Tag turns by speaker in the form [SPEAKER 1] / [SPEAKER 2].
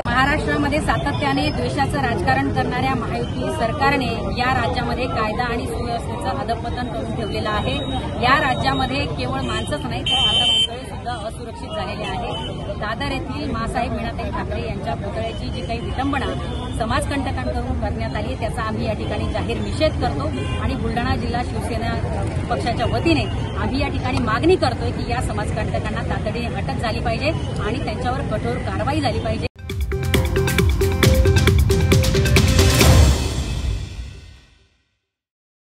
[SPEAKER 1] महाराष्ट्रामध्ये सातत्याने द्वेषाचं राजकारण करणाऱ्या महायुती सरकारने या राज्यामध्ये कायदा आणि सुव्यवस्थेचं अधपतन करून ठेवलेलं आहे। या राज्यामध्ये केवळ माणसंच नाही तर आता पुतळे सुद्धा असुरक्षित झालेले आहे। दादर येथील मासाहेब मीनाताई ठाकरे यांच्या पुतळ्याची जी काही विटंबना समाजकंटकांकडून करण्यात आली त्याचा आम्ही या ठिकाणी जाहीर निषेध करतो आणि बुलढाणा जिल्हा शिवसेना पक्षाच्या वतीने आम्ही या ठिकाणी मागणी करतोय की या समाजकंटकांना तातडीने अटक झाली पाहिजे आणि त्यांच्यावर कठोर कारवाई झाली पाहिजे।